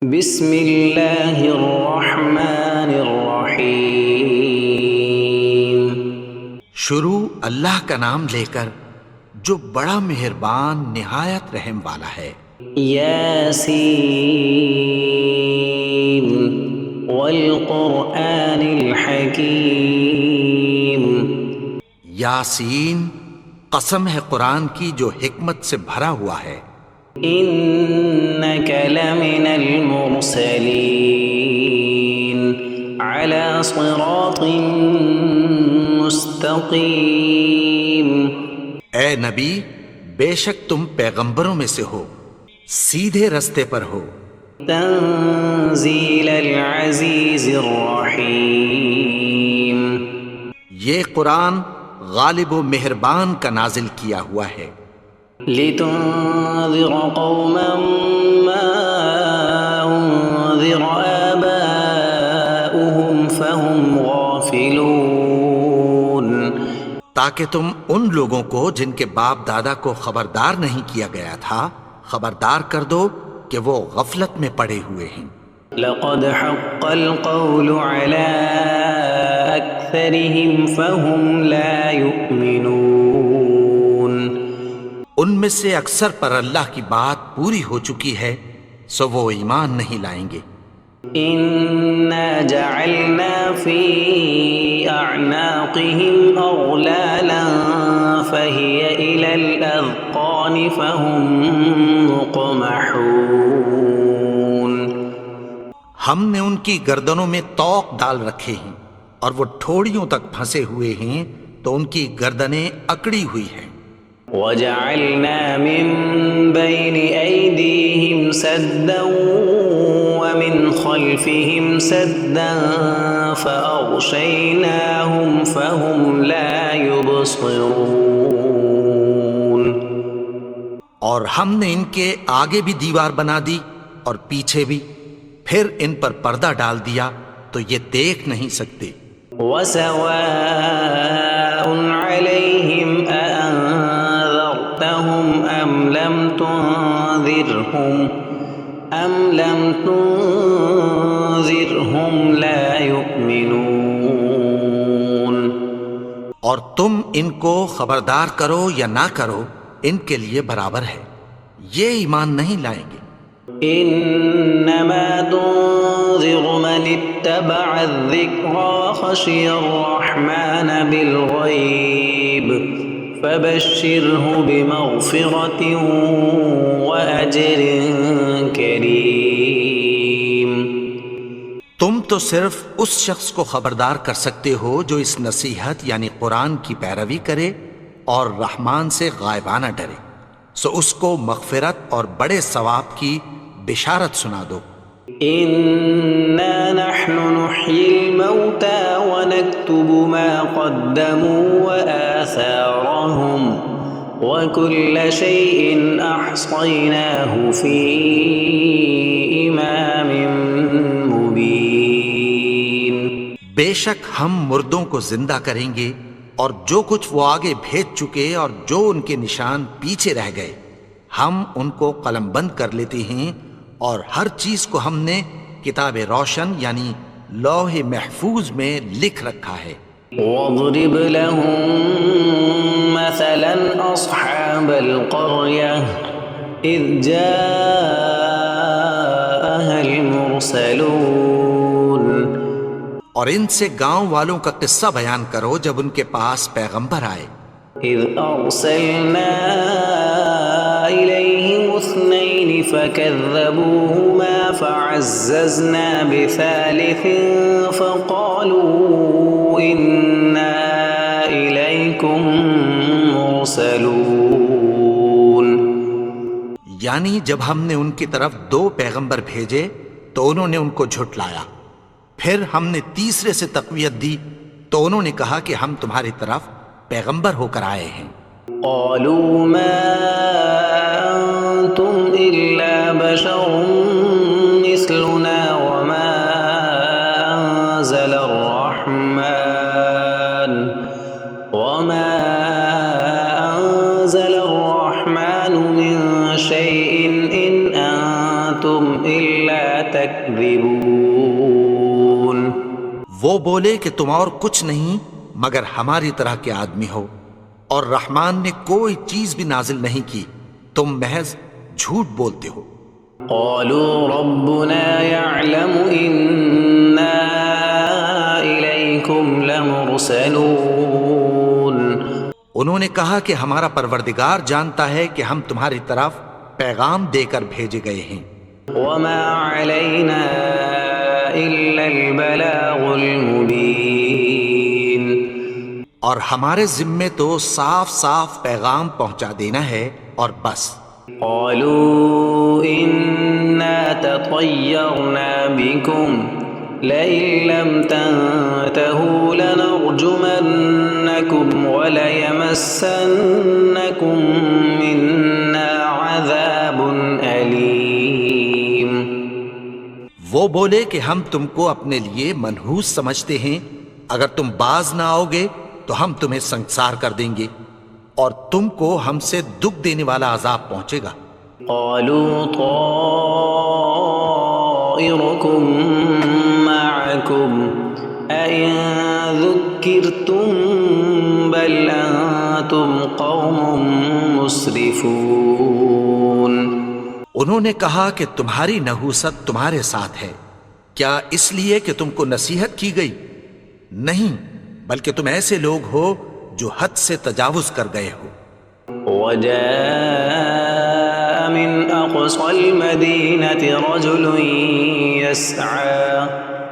بسم اللہ الرحمن الرحیم۔ شروع اللہ کا نام لے کر جو بڑا مہربان نہایت رحم والا ہے۔ یاسین والقرآن الحکیم۔ یاسین، قسم ہے قرآن کی جو حکمت سے بھرا ہوا ہے۔ انک لمن المرسلین علی صراط مستقیم۔ اے نبی، بے شک تم پیغمبروں میں سے ہو، سیدھے رستے پر ہو۔ تنزیل العزیز الرحیم۔ یہ قرآن غالب و مہربان کا نازل کیا ہوا ہے۔ لتنذر قوما ما انذر آباؤهم فهم غافلون۔ تاکہ تم ان لوگوں کو جن کے باپ دادا کو خبردار نہیں کیا گیا تھا خبردار کر دو کہ وہ غفلت میں پڑے ہوئے ہیں۔ لقد حق القول على أكثرهم فهم لا يؤمنون۔ ان میں سے اکثر پر اللہ کی بات پوری ہو چکی ہے سو وہ ایمان نہیں لائیں گے۔ إنا جعلنا في أعناقهم أغلالا فهي إلى الأذقان فهم مقمحون۔ ہم نے ان کی گردنوں میں طوق ڈال رکھے ہیں اور وہ ٹھوڑیوں تک پھنسے ہوئے ہیں تو ان کی گردنیں اکڑی ہوئی ہیں۔ وجعلنا من بين أيديهم سدا ومن خلفهم سدا فأغشيناهم فهم لا يبصرون۔ اور ہم نے ان کے آگے بھی دیوار بنا دی اور پیچھے بھی، پھر ان پر پردہ ڈال دیا تو یہ دیکھ نہیں سکتے۔ وسواء عليهم أأنذرتهم أم لم تنذرهم لا يؤمنون۔ اور تم ان کو خبردار کرو یا نہ کرو ان کے لیے برابر ہے، یہ ایمان نہیں لائیں گے۔ انما تنذر من اتبع الذکر وخشی الرحمن بالغیب فبشرہ بمغفرۃ واجر کریم۔ تم تو صرف اس شخص کو خبردار کر سکتے ہو جو اس نصیحت یعنی قرآن کی پیروی کرے اور رحمان سے غائبانہ ڈرے، سو اس کو مغفرت اور بڑے ثواب کی بشارت سنا دو۔ انا نحن نحيي الموتى ونكتب ما قدموا وآثارهم وكل شيء احصيناه في امام مبين۔ بے شک ہم مردوں کو زندہ کریں گے اور جو کچھ وہ آگے بھیج چکے اور جو ان کے نشان پیچھے رہ گئے ہم ان کو قلم بند کر لیتے ہیں، اور ہر چیز کو ہم نے کتاب روشن یعنی لوح محفوظ میں لکھ رکھا ہے۔ واضرب لهم مثلا اصحاب القرية اذ جاءها المرسلون۔ اور ان سے گاؤں والوں کا قصہ بیان کرو جب ان کے پاس پیغمبر آئے۔ اذ ارسلنا الیہم اثنین فکذبوہما فعززنا بثالث فقالوا انا الیکم مرسلون۔ یعنی جب ہم نے ان کی طرف 2 پیغمبر بھیجے تو انہوں نے ان کو جھٹلایا، پھر ہم نے تیسرے سے تقویت دی تو انہوں نے کہا کہ ہم تمہاری طرف پیغمبر ہو کر آئے ہیں۔ قالوا ما انتم الا بشر مثلنا وما انزل الرحمن من شيء ان انتم الا تكذبون وہ بولے کہ تم اور کچھ نہیں مگر ہماری طرح کے آدمی ہو، اور رحمان نے کوئی چیز بھی نازل نہیں کی، تم محض جھوٹ بولتے ہو۔ قالوا ربنا يعلم إنا إليكم لمرسلون انہوں نے کہا کہ ہمارا پروردگار جانتا ہے کہ ہم تمہاری طرف پیغام دے کر بھیجے گئے ہیں، وما علينا إلا البلاغ المبين اور ہمارے ذمے تو صاف صاف پیغام پہنچا دینا ہے اور بس۔ قالوا إنا تطيرنا بكم لئن لم تنتهوا لنرجمنكم وليمسنكم منا عذاب أليم وہ بولے کہ ہم تم کو اپنے لیے منحوس سمجھتے ہیں، اگر تم باز نہ آؤ گے تو ہم تمہیں سنگسار کر دیں گے اور تم کو ہم سے دکھ دینے والا عذاب پہنچے گا۔ قالوا طائركم معكم أئن ذكرتم بل أنتم قوم مسرفون انہوں نے کہا کہ تمہاری نحوست تمہارے ساتھ ہے، کیا اس لیے کہ تم کو نصیحت کی گئی؟ نہیں، بلکہ تم ایسے لوگ ہو جو حد سے تجاوز کر گئے ہو۔ وجاء من أقصى المدينة رجل يسعى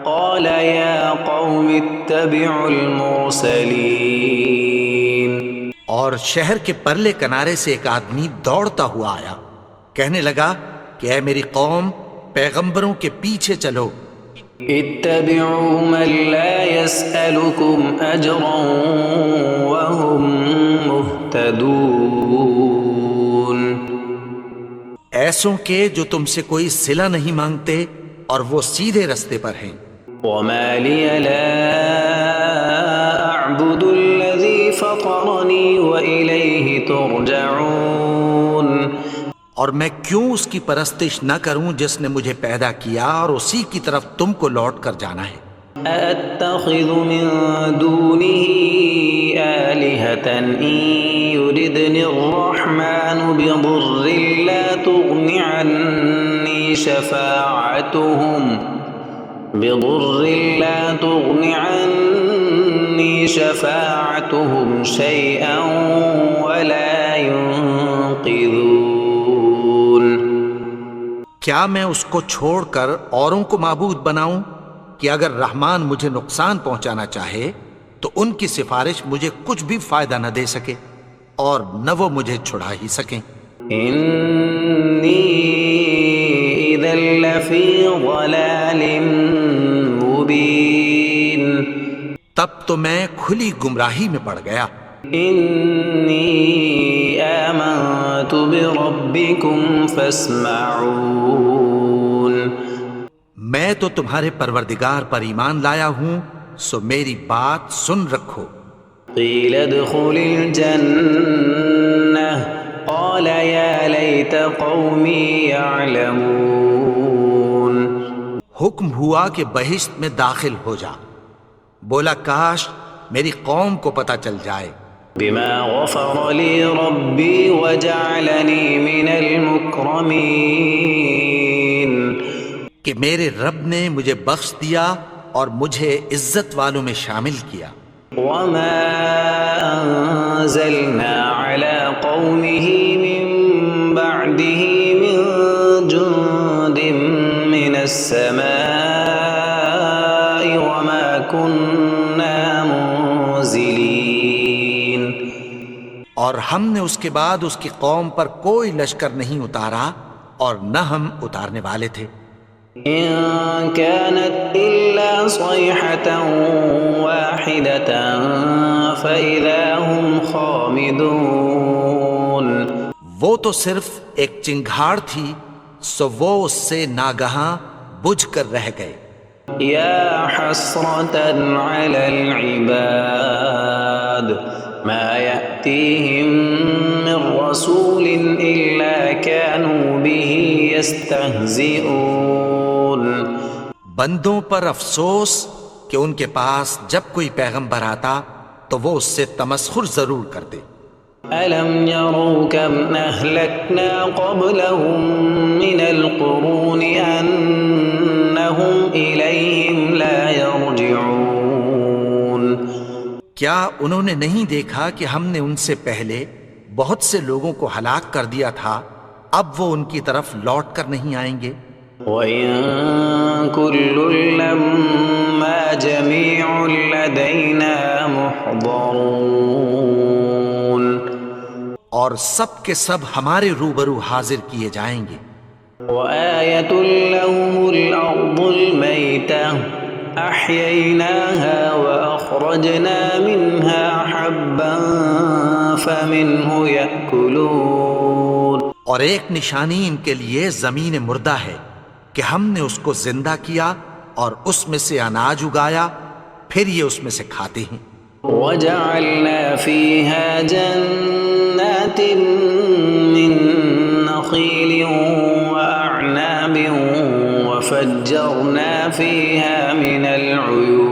قال يا قوم اتبعوا المرسلين اور شہر کے پرلے کنارے سے ایک آدمی دوڑتا ہوا آیا، کہنے لگا کہ اے میری قوم، پیغمبروں کے پیچھے چلو۔ اتبعوا من لا يسألكم أجرا وهم مهتدون ایسوں کے جو تم سے کوئی صلہ نہیں مانگتے اور وہ سیدھے رستے پر ہیں۔ وما لي لا أعبد الذي فطرني وإليه ترجعون اور میں کیوں اس کی پرستش نہ کروں جس نے مجھے پیدا کیا اور اسی کی طرف تم کو لوٹ کر جانا ہے۔ أأتخذ من دونه آلهة إن يردني الرحمن بضر لا تغن عني شفاعتهم شيئا ولا ينقذون کیا میں اس کو چھوڑ کر اوروں کو معبود بناؤں کہ اگر رحمان مجھے نقصان پہنچانا چاہے تو ان کی سفارش مجھے کچھ بھی فائدہ نہ دے سکے اور نہ وہ مجھے چھڑا ہی سکیں۔ إني إذا لفي ضلال مبين تب تو میں کھلی گمراہی میں پڑ گیا۔ إني آمنت بربكم فاسمعون میں تو تمہارے پروردگار پر ایمان لایا ہوں، سو میری بات سن رکھو۔ قيل ادخل الجنة قال يا ليت قومي يعلمون حکم ہوا کہ بہشت میں داخل ہو جا، بولا کاش میری قوم کو پتہ چل جائے۔ بما غفر لي ربي وجعلني من المكرمين کہ میرے رب نے مجھے بخش دیا اور مجھے عزت والوں میں شامل کیا۔ وما أنزلنا على قومه من بعده من جند من السماء وما كنا منزلين اور ہم نے اس کے بعد اس کی قوم پر کوئی لشکر نہیں اتارا اور نہ ہم اتارنے والے تھے۔ إن كانت إلا صيحة واحدة فإذا هم خامدون وہ تو صرف ایک چنگھاڑ تھی، سو وہ اس سے ناگہاں بجھ کر رہ گئے۔ يا حسرة على العباد ما يأتيهم من رسول إلا كانوا به يستهزئون بندوں پر افسوس کہ ان کے پاس جب کوئی پیغمبر آتا تو وہ اس سے تمسخر ضرور کرتے۔ ألم يروا كم أهلكنا قبلهم من القرون أنهم إليهم لا يرجعون کیا انہوں نے نہیں دیکھا کہ ہم نے ان سے پہلے بہت سے لوگوں کو ہلاک کر دیا تھا، اب وہ ان کی طرف لوٹ کر نہیں آئیں گے؟ وَإِن كُلٌّ لَّمَّا جَمِيعٌ لَّدَيْنَا مُحْضَرُونَ اور سب کے سب ہمارے روبرو حاضر کیے جائیں گے۔ وَآيَةٌ لَّهُمُ الْأَرْضُ الْمَيْتَةُ أَحْيَيْنَاهَا وَأَخْرَجْنَا مِنْهَا حَبًّا فَمِنْهُ يَأْكُلُونَ اور ایک نشانی ان کے لیے زمین مردہ ہے کہ ہم نے اس کو زندہ کیا اور اس میں سے اناج اگایا، پھر یہ اس میں سے کھاتے ہیں۔ وَجَعَلْنَا فِيهَا جَنَّاتٍ مِّن نَّخِيلٍ وَأَعْنَابٍ وَفَجَّرْنَا فِيهَا مِنَ الْعُيُونِ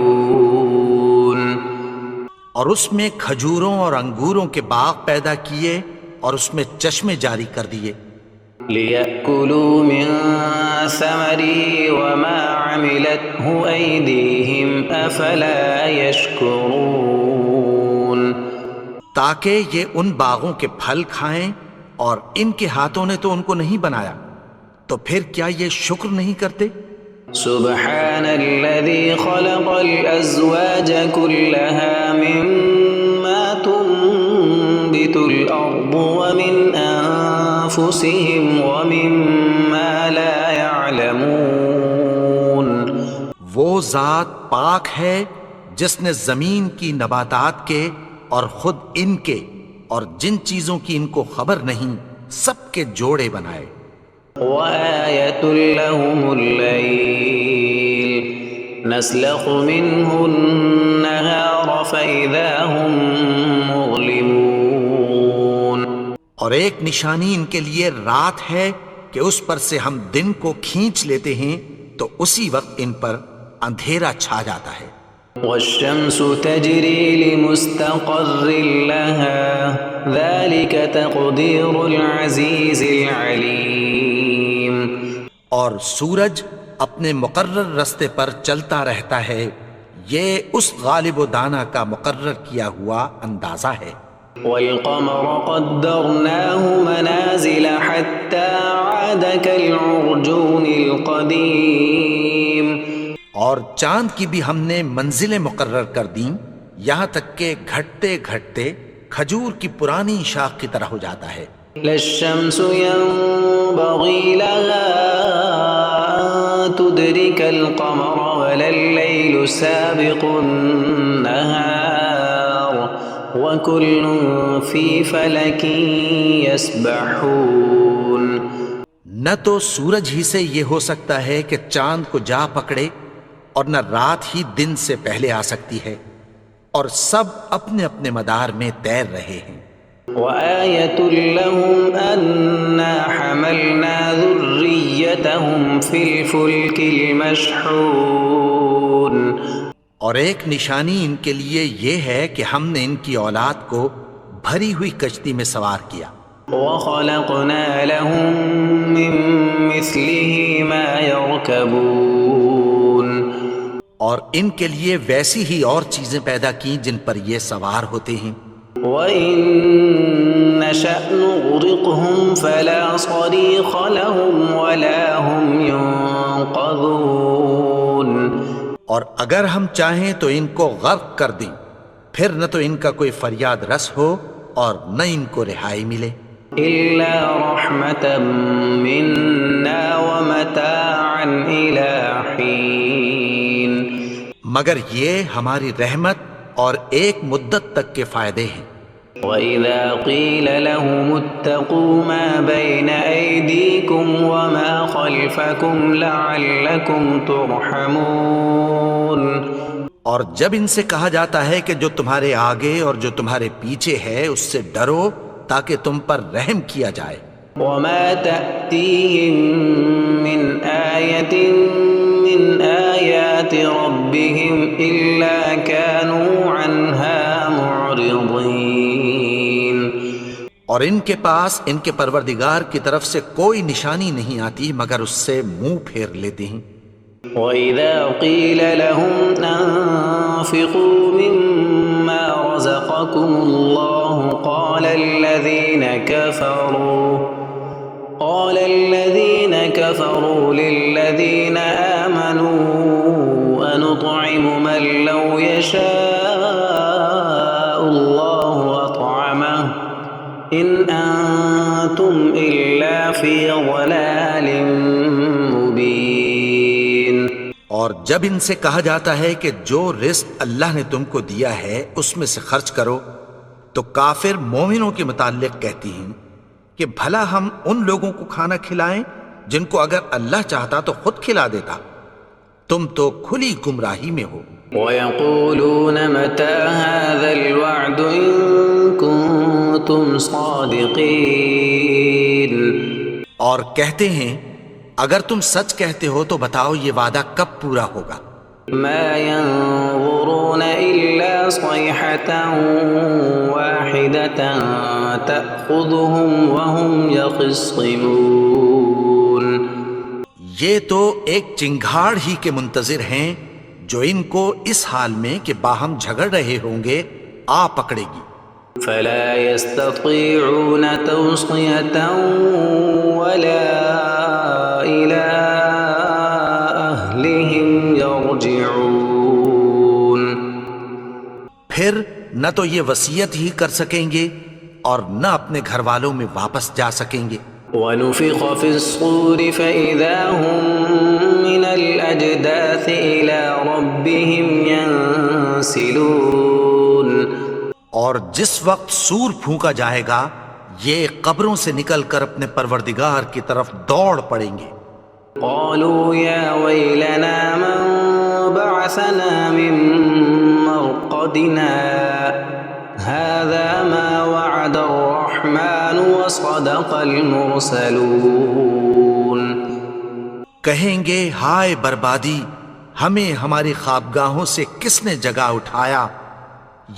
اور اس میں کھجوروں اور انگوروں کے باغ پیدا کیے اور اس میں چشمے جاری کر دیے، لِيَأْكُلُوا مِن ثَمَرِهِ وَمَا عَمِلَتْهُ أَيْدِيهِمْ أَفَلَا يَشْكُرُونَ تاکہ یہ ان باغوں کے پھل کھائیں، اور ان کے ہاتھوں نے تو ان کو نہیں بنایا، تو پھر کیا یہ شکر نہیں کرتے؟ سبحان الذي خلق الأزواج كلها مما تنبت الأرض ومن أنفسهم ومما لا يعلمون وہ ذات پاک ہے جس نے زمین کی نباتات کے اور خود ان کے اور جن چیزوں کی ان کو خبر نہیں سب کے جوڑے بنائے۔ وآية لهم الليل نسلخ منه النهار فإذا هم مظلمون اور ایک نشانی ان کے لیے رات ہے کہ اس پر سے ہم دن کو کھینچ لیتے ہیں تو اسی وقت ان پر اندھیرا چھا جاتا ہے۔ والشمس تجري لمستقر لها ذلك تقدير العزيز العليم اور سورج اپنے مقرر رستے پر چلتا رہتا ہے، یہ اس غالب و دانا کا مقرر کیا ہوا اندازہ ہے۔ والقمر قدرناه منازل حتى عاد كالعرجون القديم اور چاند کی بھی ہم نے منزلیں مقرر کر دیں، یہاں تک کہ گھٹتے گھٹتے کھجور کی پرانی شاخ کی طرح ہو جاتا ہے۔ لا الشمس ينبغي لها أن تدرك القمر ولا الليل سابق النهار وكل في فلك يسبحون نہ تو سورج ہی سے یہ ہو سکتا ہے کہ چاند کو جا پکڑے، اور نہ رات ہی دن سے پہلے آ سکتی ہے، اور سب اپنے اپنے مدار میں تیر رہے ہیں۔ وآية لهم أنا حملنا ذريتهم في الفلك المشحون اور ایک نشانی ان کے لیے یہ ہے کہ ہم نے ان کی اولاد کو بھری ہوئی کشتی میں سوار کیا۔ وخلقنا لهم من مثله ما يركبون اور ان کے لیے ویسی ہی اور چیزیں پیدا کی جن پر یہ سوار ہوتے ہیں۔ وَإِن نَّشَأْ نُغْرِقْهُمْ فَلَا صَرِيخَ لَهُمْ وَلَا هُمْ يُنقَذُونَ اور اگر ہم چاہیں تو ان کو غرق کر دیں، پھر نہ تو ان کا کوئی فریاد رس ہو اور نہ ان کو رہائی ملے۔ إِلَّا رَحْمَةً مِّنَّا وَمَتَاعًا إِلَىٰ حِينٍ مگر یہ ہماری رحمت اور ایک مدت تک کے فائدے ہیں۔ وَإِذَا قِيلَ لَهُمُ اتَّقُوا مَا بَيْنَ أَيْدِيكُمْ وَمَا خَلْفَكُمْ لَعَلَّكُمْ تُرْحَمُونَ اور جب ان سے کہا جاتا ہے کہ جو تمہارے آگے اور جو تمہارے پیچھے ہے اس سے ڈرو تاکہ تم پر رحم کیا جائے۔ وما تأتيهم من آية من آيات ربهم إلا كانوا عنها معرضين۔ اور ان کے پاس ان کے پروردگار کی طرف سے کوئی نشانی نہیں آتی مگر اس سے منہ پھیر لیتے ہیں۔ وَإِذَا قِيلَ لَهُمْ أَنفِقُوا مِمَّا رَزَقَكُمُ اللَّهُ قَالَ الَّذِينَ كَفَرُوا لِلَّذِينَ آمَنُوا أَنُطْعِمُ مَن لَّوْ يَشَاءُ اللَّهُ أَطْعَمَهُ إِنْ أَنتُمْ إِلَّا فِي ضَلَالٍ مُّبِينٍ۔ اور جب ان سے کہا جاتا ہے کہ جو رزق اللہ نے تم کو دیا ہے اس میں سے خرچ کرو، تو کافر مومنوں کے متعلق کہتی ہیں کہ بھلا ہم ان لوگوں کو کھانا کھلائیں جن کو اگر اللہ چاہتا تو خود کھلا دیتا، تم تو کھلی گمراہی میں ہو۔ وَيَقُولُونَ مَتَى هَذَا الْوَعْدُ إِن كُنتُمْ صَادِقِينَ۔ اور کہتے ہیں اگر تم سچ کہتے ہو تو بتاؤ یہ وعدہ کب پورا ہوگا۔ مَا يَنظُرُونَ إِلَّا صَيْحَةً وَاحِدَةً تَأْخُذُهُمْ وَهُمْ يَخِصِّمُونَ۔ یہ تو ایک چنگھاڑ ہی کے منتظر ہیں جو ان کو اس حال میں کہ باہم جھگڑ رہے ہوں گے آ پکڑے گی۔ فَلَا يَسْتَطِيعُونَ تَوْصِيَةً وَلَا إِلَىٰ أَهْلِهِمْ يَرْجِعُونَ۔ پھر نہ تو یہ وصیت ہی کر سکیں گے اور نہ اپنے گھر والوں میں واپس جا سکیں گے۔ وَنُفِخَ فِي الصُّورِ فَإِذَا هُم مِّنَ الْأَجْدَاثِ إِلَىٰ رَبِّهِمْ يَنسِلُونَ۔ اور جس وقت سور پھونکا جائے گا یہ قبروں سے نکل کر اپنے پروردگار کی طرف دوڑ پڑیں گے۔ قالوا يا ويلنا من بعثنا من مرقدنا هذا ما وعد الرحمن وصدق المرسلون۔ کہیں گے ہائے بربادی، ہمیں ہماری خوابگاہوں سے کس نے جگا اٹھایا؟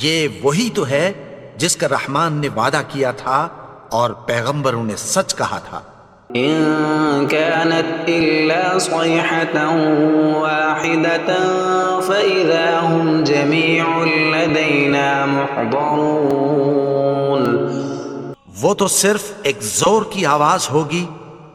یہ وہی تو ہے جس کا رحمان نے وعدہ کیا تھا اور پیغمبروں نے سچ کہا تھا۔ إن كانت إلا صيحة واحدة فإذا هم جميع لدينا محضرون۔ وہ تو صرف ایک زور کی آواز ہوگی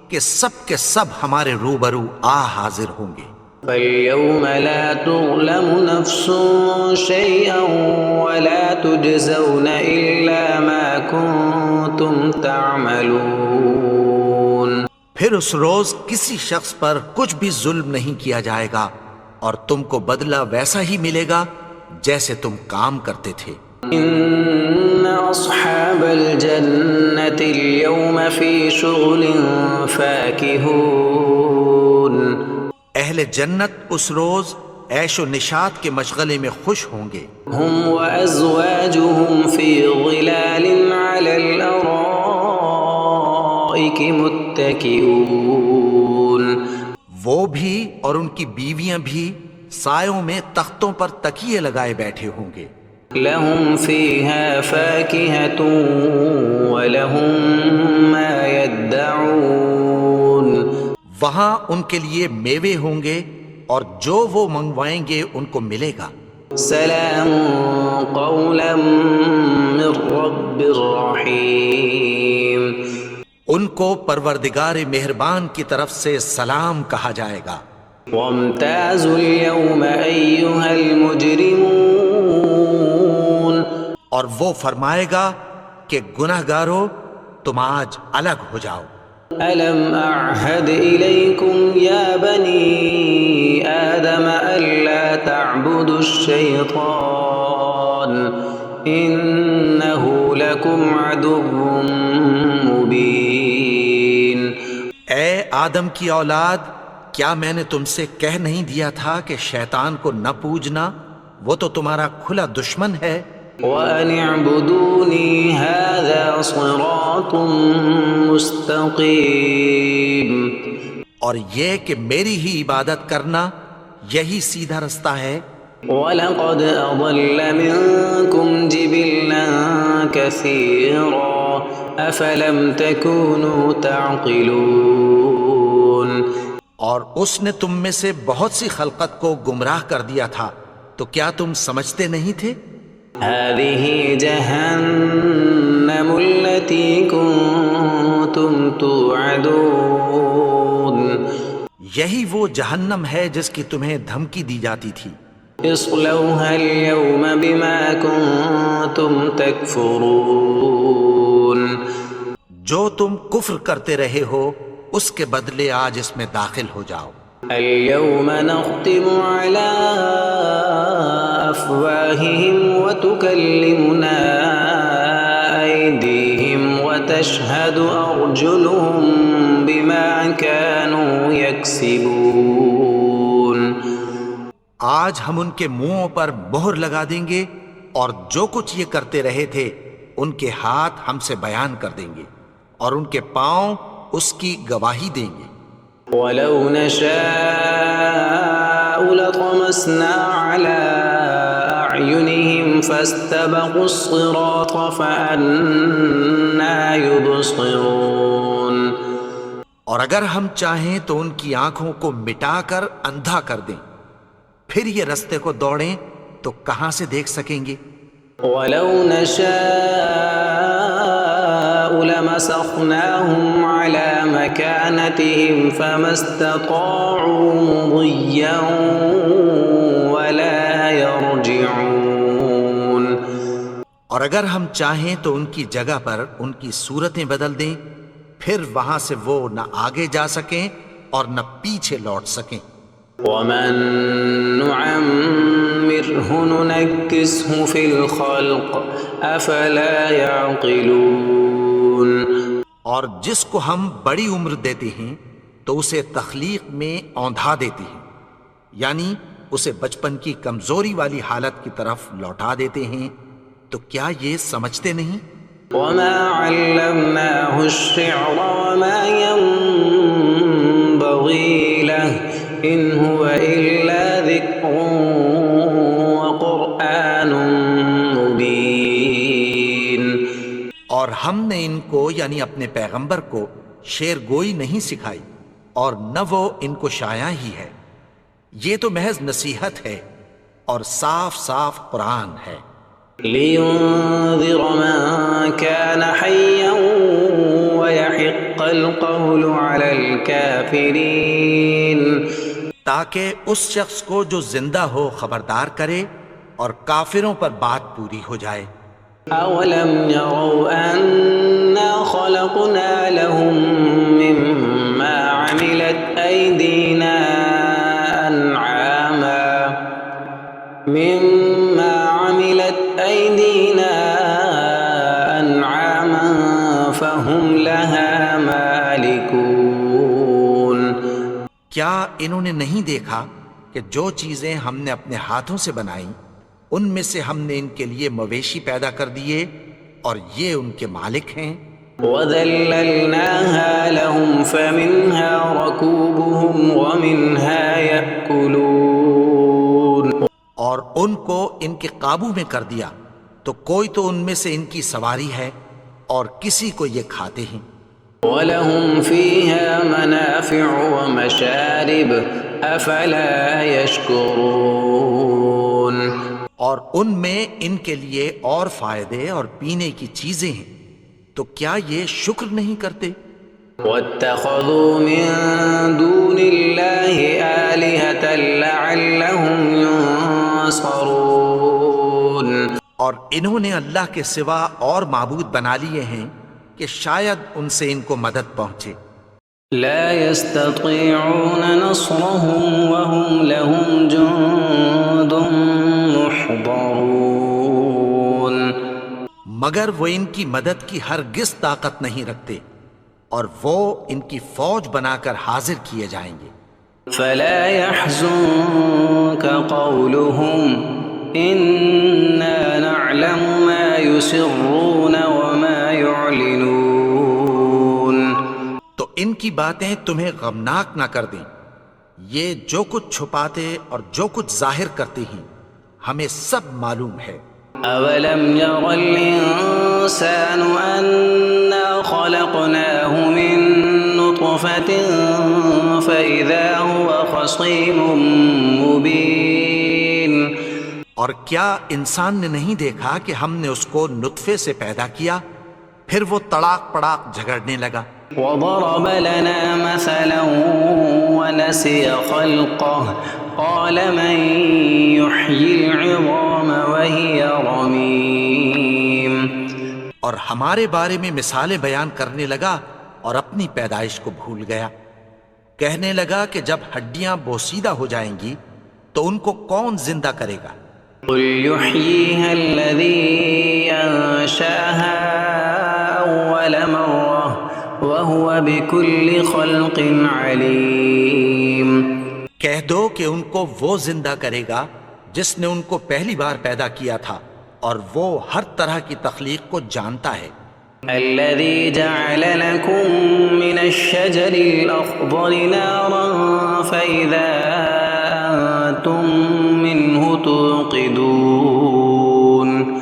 کہ سب کے سب ہمارے روبرو حاضر ہوں گے۔ فَالْيَوْمَ لَا تُظْلَمُ نَفْسٌ شَيْئًا وَلَا تُجْزَوْنَ إِلَّا مَا كُنتُمْ تَعْمَلُونَ۔ پھر اس روز کسی شخص پر کچھ بھی ظلم نہیں کیا جائے گا اور تم کو بدلہ ویسا ہی ملے گا جیسے تم کام کرتے تھے۔ إِنَّ أَصْحَابَ الْجَنَّةِ الْيَوْمَ فِي شُغُلٍ فَاكِهُونَ۔ اہل جنت اس روز عیش و نشاط کے مشغلے میں خوش ہوں گے۔ هُمْ وَأَزْوَاجُهُمْ فِي ظِلَالٍ عَلَى الْأَرَائِكِ مُتَّكِئُونَ۔ وہ بھی اور ان کی بیویاں بھی سایوں میں تختوں پر تکیے لگائے بیٹھے ہوں گے۔ لَهُمْ فِيهَا فَاكِهَةٌ وَلَهُمْ مَا يَدَّعُونَ۔ وہاں ان کے لیے میوے ہوں گے اور جو وہ منگوائیں گے ان کو ملے گا۔ سلام قولا من رب رحیم۔ ان کو پروردگار مہربان کی طرف سے سلام کہا جائے گا۔ وامتازوا اليوم ایھا المجرمون۔ اور وہ فرمائے گا کہ گنہگارو تم آج الگ ہو جاؤ۔ ألم أعهد إليكم يا بني آدم ألا تعبدوا الشيطان إنه لكم عدو مبين۔ اے آدم کی اولاد، کیا میں نے تم سے کہہ نہیں دیا تھا کہ شیطان کو نہ پوجنا؟ وہ تو تمہارا کھلا دشمن ہے. وَأَنِ اعْبُدُونِي هَذَا صِرَاطٌ مُسْتَقِيمٌ. اور یہ کہ میری ہی عبادت کرنا یہی سیدھا رستہ ہے. وَلَقَدْ أَضَلَّ مِنكُمْ جِبِلًّا كَثِيرًا أَفَلَمْ تَكُونُوا تَعْقِلُونَ. اور اس نے تم میں سے بہت سی خلقت کو گمراہ کر دیا تھا، تو کیا تم سمجھتے نہیں تھے؟ هَذِهِ جَهَنَّمُ الَّتِي كُنتُمْ تُوعَدُونَ. یہی وہ جہنم ہے جس کی تمہیں دھمکی دی جاتی تھی. اصلوها اليوم بما كنتم تكفرون. جو تم کفر کرتے رہے ہو اس کے بدلے آج اس میں داخل ہو جاؤ. اليوم نختم على أفواههم وتكلمنا أيديهم وتشهد أرجلهم بما كانوا يكسبون. آج ہم ان کے منہوں پر مہر لگا دیں گے اور جو کچھ یہ کرتے رہے تھے ان کے ہاتھ ہم سے بیان کر دیں گے اور ان کے پاؤں اس کی گواہی دیں گے. وَلَوْ نَشَاءُ لَطَمَسْنَا عَلَىٰ أَعْيُنِهِمْ فَاسْتَبَقُوا الصِّرَاطَ فَأَنَّىٰ يُبْصِرُونَ. اور اگر ہم چاہیں تو ان کی آنکھوں کو مٹا کر اندھا کر دیں، پھر یہ رستے کو دوڑیں تو کہاں سے دیکھ سکیں گے؟ وَلَوْ نَشَاءُ لَمَسَخْنَاهُمْ عَلَىٰ مَكَانَتِهِمْ فَمَا اسْتَطَاعُوا مُضِيًّا وَلَا يَرْجِعُونَ. اور اگر ہم چاہیں تو ان کی جگہ پر ان کی صورتیں بدل دیں، پھر وہاں سے وہ نہ آگے جا سکیں اور نہ پیچھے لوٹ سکیں. وَمَن نُعَمِّرْهُ نُنَكِّسْهُ فِي الْخَلْقِ أَفَلَا يَعْقِلُونَ. اور جس کو ہم بڑی عمر دیتے ہیں تو اسے تخلیق میں اوندھا دیتے ہیں، یعنی اسے بچپن کی کمزوری والی حالت کی طرف لوٹا دیتے ہیں. تو کیا یہ سمجھتے نہیں؟ وَمَا عَلَّمْنَاهُ الشِّعْرَ وَمَا يَنبَغِي لَهُ إِنْ هُوَ إِلَّا ذِكْرٌ وَقُرْآنٌ مُبِينٌ. اور ہم نے ان کو یعنی اپنے پیغمبر کو شعر گوئی نہیں سکھائی اور نہ وہ ان کو شایع ہی ہے. یہ تو محض نصیحت ہے اور صاف صاف قرآن ہے. لِيُنذِرَ مَن كَانَ حَيًّا وَيَحِقَّ الْقَوْلُ عَلَى الْكَافِرِينَ. تاکہ اس شخص کو جو زندہ ہو خبردار کرے اور کافروں پر بات پوری ہو جائے. أَوَلَمْ يَرَوْا أَنَّا خَلَقْنَا لَهُم مِّمَّا عَمِلَتْ أَيْدِينَا أَنْعَامًا فَهُمْ لَهَا مَالِكُونَ. کیا انہوں نے نہیں دیکھا کہ جو چیزیں ہم نے اپنے ہاتھوں سے بنائیں ان میں سے ہم نے ان کے لیے مویشی پیدا کر دیے اور یہ ان کے مالک ہیں. وَذَلَّلْنَاهَا لَهُمْ فَمِنْهَا رَكُوبُهُمْ وَمِنْهَا يَأْكُلُونَ. اور ان کو ان کے قابو میں کر دیا تو کوئی تو ان میں سے ان کی سواری ہے اور کسی کو یہ کھاتے ہیں. وَلَهُمْ فِيهَا مَنَافِعُ وَمَشَارِبُ أَفَلَا يَشْكُرُونَ. اور ان میں ان کے لیے اور فائدے اور پینے کی چیزیں ہیں، تو کیا یہ شکر نہیں کرتے؟ وَاتَّخَذُوا مِن دُونِ اللَّهِ آلِهَةً لَعَلَّهُمْ يُنصَرُونَ. اور انہوں نے اللہ کے سوا اور معبود بنا لیے ہیں کہ شاید ان سے ان کو مدد پہنچے. لا يستطيعون نصرهم وهم لهم جند محضرون. مگر وہ ان کی مدد کی ہرگز طاقت نہیں رکھتے اور وہ ان کی فوج بنا کر حاضر کیے جائیں گے. فلا يحزنك قولهم إنا نعلم ما يسرون وما يعلنون. تو ان کی باتیں تمہیں غمناک نہ کر دیں، یہ جو کچھ چھپاتے اور جو کچھ ظاہر کرتے ہیں ہمیں سب معلوم ہے۔ أولم ير الإنسان أنا خلقناه من نطفة فإذا هو خصيم مبين. اور کیا انسان نے نہیں دیکھا کہ ہم نے اس کو نطفے سے پیدا کیا پھر وہ تڑاک پڑاک جھگڑنے لگا۔ وضرب لنا مثلا ونسي خلقه قال من يحيي العظام وهي رميم. اور ہمارے بارے میں مثالیں بیان کرنے لگا اور اپنی پیدائش کو بھول گیا، کہنے لگا کہ جب ہڈیاں بوسیدہ ہو جائیں گی تو ان کو کون زندہ کرے گا؟ قل يحييها الذي أنشأها أول مرة وهو بكل خلق عليم. کہہ دو کہ ان کو وہ زندہ کرے گا جس نے ان کو پہلی بار پیدا کیا تھا اور وہ ہر طرح کی تخلیق کو جانتا ہے۔ الذي جعل لكم من الشجر الأخضر نارا فإذا أنتم منه توقدون.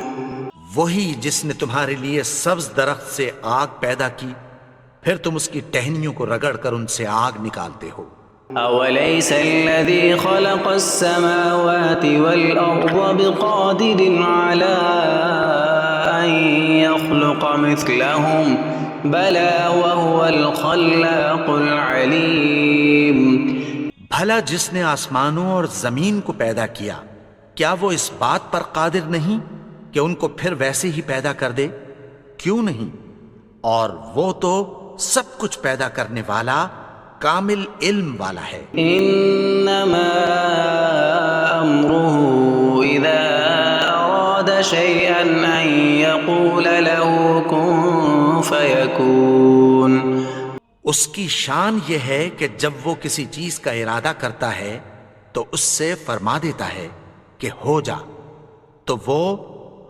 وہی جس نے تمہارے لیے سبز درخت سے آگ پیدا کی پھر تم اس کی ٹہنیوں کو رگڑ کر ان سے آگ نکالتے ہو۔ أوليس الذي خلق السماوات والأرض بقادر على أن يخلق مثلهم بلى وهو الخلاق العليم. بھلا جس نے آسمانوں اور زمین کو پیدا کیا کیا وہ اس بات پر قادر نہیں کہ ان کو پھر ویسے ہی پیدا کر دے؟ کیوں نہیں؟ اور وہ تو سب کچھ پیدا کرنے والا کامل علم والا ہے۔ انما امره اذا اراد شيئا ان يقول له كن فيكون. اس کی شان یہ ہے کہ جب وہ کسی چیز کا ارادہ کرتا ہے تو اس سے فرما دیتا ہے کہ ہو جا، تو وہ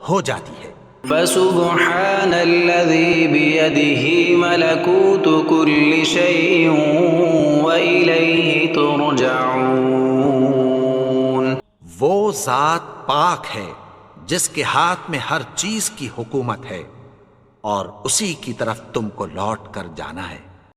ہو جاتی ہے۔ فسبحان الذي بيده ملكوت كل شيء وإليه ترجعون. وہ ذات پاک ہے جس کے ہاتھ میں ہر چیز کی حکومت ہے اور اسی کی طرف تم کو لوٹ کر جانا ہے۔